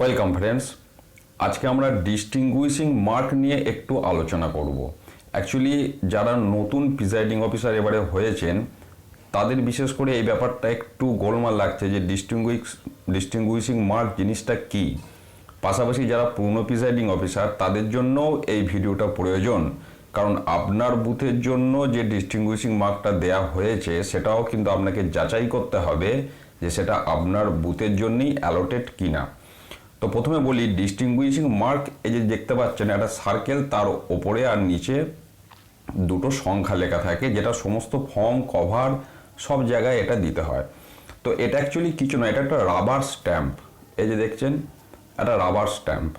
Welcome friends. আজকে আমরা distinguishing mark নিয়ে একটু আলোচনা করব। অ্যাকচুয়ালি যারা নতুন প্রিসাইডিং অফিসার এবারে হয়েছেন তাদের বিশেষ করে এই ব্যাপারটা একটু গোলমাল লাগছে যে ডিস্টিংগুইশিং মার্ক জিনিসটা কি। পাশাপাশি যারা পুরনো প্রিসাইডিং অফিসার তাদের জন্যও এই ভিডিওটা প্রয়োজন, কারণ আপনার বুথের জন্য যে ডিস্টিংগুইশিং মার্কটা দেয়া হয়েছে সেটাও কিন্তু আপনাকে যাচাই করতে হবে যে সেটা আপনার বুথের জন্যই অ্যালোটেড কিনা। তো প্রথমে বলি, ডিস্টিংগুইশিং মার্ক এই যে দেখতে পাচ্ছেন একটা সার্কেল, তার ওপরে আর নিচে দুটো সংখ্যা লেখা থাকে, যেটা সমস্ত ফর্ম কভার সব জায়গায় এটা দিতে হয়। তো এটা অ্যাকচুয়ালি কিছু না, এটা একটা রাবার স্ট্যাম্প। এই যে দেখছেন একটা রাবার স্ট্যাম্প,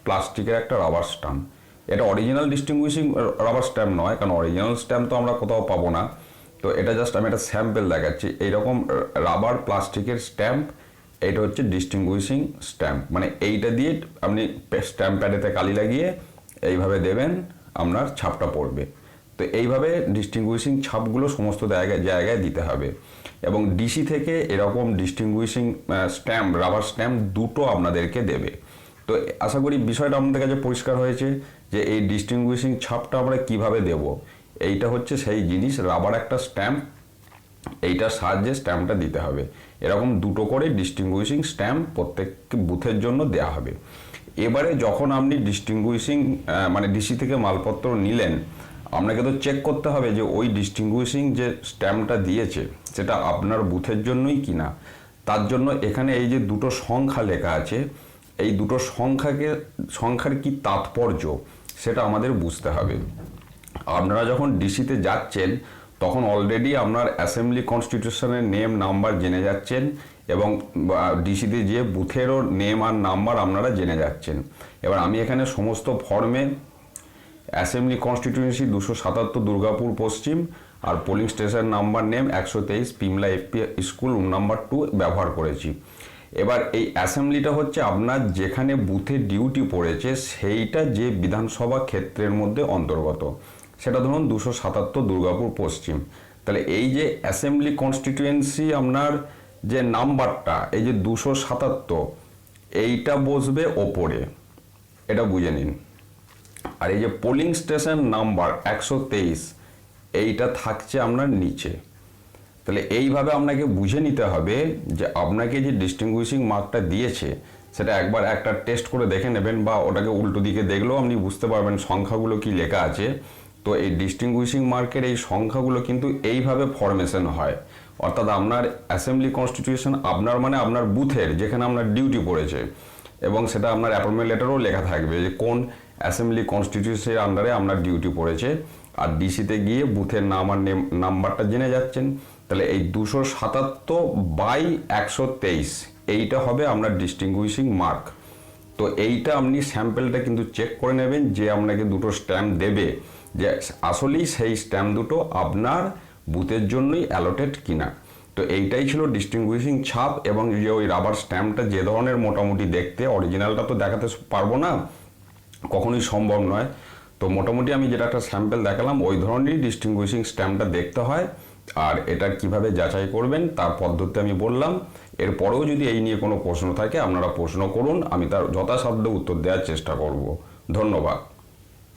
প্লাস্টিকের একটা রাবার স্ট্যাম্প। এটা অরিজিনাল ডিস্টিংগুইশিং রাবার স্ট্যাম্প নয়, কারণ অরিজিনাল স্ট্যাম্প তো আমরা কোথাও পাবো না। তো এটা জাস্ট আমি একটা স্যাম্পল দেখাচ্ছি। এইরকম রাবার প্লাস্টিকের স্ট্যাম্প, এইটা হচ্ছে ডিস্টিংগুইশিং স্ট্যাম্প। মানে এইটা দিয়ে আপনি স্ট্যাম্প প্যাডেতে কালি লাগিয়ে এইভাবে দেবেন, আপনার ছাপটা পড়বে। তো এইভাবে ডিস্টিংগুইশিং ছাপগুলো সমস্ত জায়গায় দিতে হবে। এবং ডিসি থেকে এরকম ডিস্টিংগুইশিং স্ট্যাম্প, রাবার স্ট্যাম্প দুটো আপনাদেরকে দেবে। তো আশা করি বিষয়টা আপনাদের কাছে পরিষ্কার হয়েছে যে এই ডিস্টিংগুইশিং ছাপটা আমরা কিভাবে দেব। এইটা হচ্ছে সেই জিনিস, রাবার একটা স্ট্যাম্প, এইটার সাহায্যে স্ট্যাম্পটা দিতে হবে। এরকম দুটো করে ডিস্টিংগুইশিং স্ট্যাম্প প্রত্যেক বুথের জন্য দেওয়া হবে। এবারে যখন আপনি ডিস্টিংগুইশিং মানে ডিসি থেকে মালপত্র নিলেন, আপনাকে তো চেক করতে হবে যে ওই ডিস্টিংগুইশিং যে স্ট্যাম্পটা দিয়েছে সেটা আপনার বুথের জন্যই কিনা। তার জন্য এখানে এই যে দুটো সংখ্যা লেখা আছে, এই দুটো সংখ্যার কি তাৎপর্য সেটা আমাদের বুঝতে হবে। আপনারা যখন ডিসিতে যাচ্ছেন তখন অলরেডি আপনার অ্যাসেম্বলি কনস্টিটিউশনের নেম নাম্বার জেনে যাচ্ছেন, এবং ডিসিতে যে বুথেরও নেম আর নাম্বার আপনারা জেনে যাচ্ছেন। এবার আমি এখানে সমস্ত ফর্মে অ্যাসেম্বলি কনস্টিটিউয়েন্সি 277 দুর্গাপুর পশ্চিম আর polling station number name 123 Pimla FP school room number 2 ব্যবহার করেছি। এবার এই অ্যাসেম্বলিটা হচ্ছে আপনার যেখানে বুথে ডিউটি পড়েছে সেইটা যে বিধানসভা ক্ষেত্রের মধ্যে অন্তর্গত, সেটা ধরুন 277 দুর্গাপুর পশ্চিম। তাহলে এই যে অ্যাসেম্বলি কনস্টিটিউয়েন্সি আপনার যে নাম্বারটা, এই যে 277, এইটা বসবে ওপরে, এটা বুঝে নিন। আর এই যে পোলিং স্টেশন নাম্বার 123, এইটা থাকছে আপনার নিচে। তাহলে এইভাবে আপনাকে বুঝে নিতে হবে যে আপনাকে যে ডিস্টিংগুইশিং মার্কটা দিয়েছে সেটা একবার একটা টেস্ট করে দেখে নেবেন, বা ওটাকে উল্টো দিকে দেখলেও আপনি বুঝতে পারবেন সংখ্যাগুলো কি লেখা আছে। তো এই ডিস্টিংগুইশিং মার্কের এই সংখ্যাগুলো কিন্তু এইভাবে ফরমেশন হয়, অর্থাৎ আপনার অ্যাসেম্বলি কনস্টিটিউশন আপনার মানে আপনার বুথের যেখানে আপনার ডিউটি পড়েছে, এবং সেটা আপনার অ্যাপয়েন্টমেন্ট লেটারও লেখা থাকবে যে কোন অ্যাসেম্বলি কনস্টিটিউশনের আন্ডারে আপনার ডিউটি পড়েছে। আর ডিসিতে গিয়ে বুথের নাম আর নাম্বারটা জেনে যাচ্ছেন। তাহলে এই 277/123 এইটা হবে আপনার ডিস্টিংগুইশিং মার্ক। তো এইটা আপনি স্যাম্পেলটা কিন্তু চেক করে নেবেন যে আপনাকে দুটো স্ট্যাম্প দেবে, যে আসলেই সেই স্ট্যাম্প দুটো আপনার বুথের জন্যই অ্যালোটেড কিনা। তো এইটাই ছিল ডিস্টিংগুইশিং ছাপ। এবং যে ওই রাবার স্ট্যাম্পটা যে ধরনের মোটামুটি দেখতে, অরিজিনালটা তো দেখাতে পারবো না, কখনোই সম্ভব নয়। তো মোটামুটি আমি যেটা একটা স্যাম্পেল দেখালাম ওই ধরনেরই ডিস্টিংগুইশিং স্ট্যাম্পটা দেখতে হয়। আর এটার কিভাবে যাচাই করবেন তার পদ্ধতি আমি বললাম। এরপরেও যদি এই নিয়ে কোনো প্রশ্ন থাকে আপনারা প্রশ্ন করুন, আমি তার যথাসাধ্য উত্তর দেওয়ার চেষ্টা করব। ধন্যবাদ।